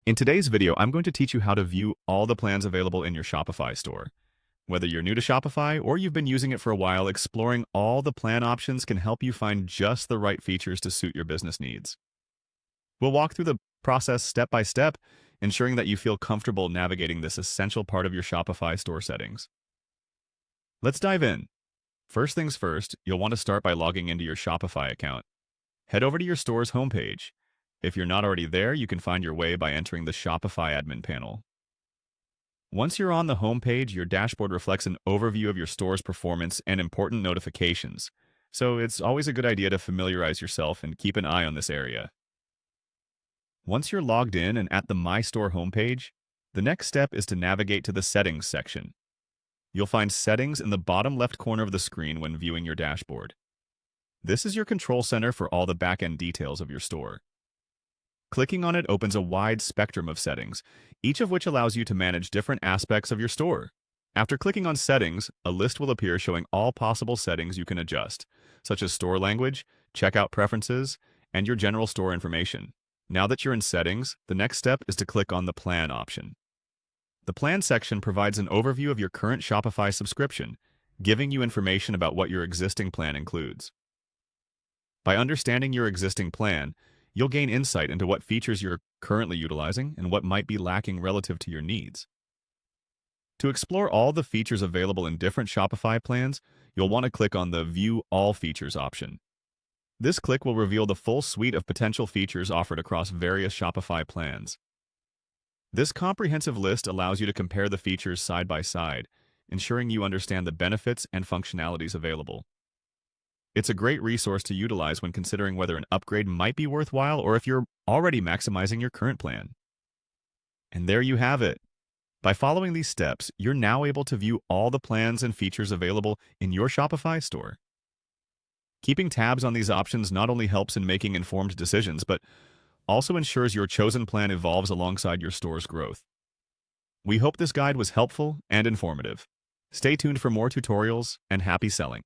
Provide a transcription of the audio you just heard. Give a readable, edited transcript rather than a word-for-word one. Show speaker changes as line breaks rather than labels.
In today's video, I'm going to teach you how to view all the plans available in your Shopify store. Whether you're new to Shopify or you've been using it for a while, exploring all the plan options can help you find just the right features to suit your business needs. We'll walk through the process step by step, ensuring that you feel comfortable navigating this essential part of your Shopify store settings. Let's dive in. First things first, you'll want to start by logging into your Shopify account. Head over to your store's homepage. If you're not already there, you can find your way by entering the Shopify admin panel. Once you're on the homepage, your dashboard reflects an overview of your store's performance and important notifications, so it's always a good idea to familiarize yourself and keep an eye on this area. Once you're logged in and at the My Store homepage, the next step is to navigate to the Settings section. You'll find Settings in the bottom left corner of the screen when viewing your dashboard. This is your control center for all the back-end details of your store. Clicking on it opens a wide spectrum of settings, each of which allows you to manage different aspects of your store. After clicking on Settings, a list will appear showing all possible settings you can adjust, such as store language, checkout preferences, and your general store information. Now that you're in Settings, the next step is to click on the Plan option. The Plan section provides an overview of your current Shopify subscription, giving you information about what your existing plan includes. By understanding your existing plan, you'll gain insight into what features you're currently utilizing and what might be lacking relative to your needs. To explore all the features available in different Shopify plans, you'll want to click on the View All Features option. This click will reveal the full suite of potential features offered across various Shopify plans. This comprehensive list allows you to compare the features side by side, ensuring you understand the benefits and functionalities available. It's a great resource to utilize when considering whether an upgrade might be worthwhile or if you're already maximizing your current plan. And there you have it. By following these steps, you're now able to view all the plans and features available in your Shopify store. Keeping tabs on these options not only helps in making informed decisions, but also ensures your chosen plan evolves alongside your store's growth. We hope this guide was helpful and informative. Stay tuned for more tutorials, and happy selling.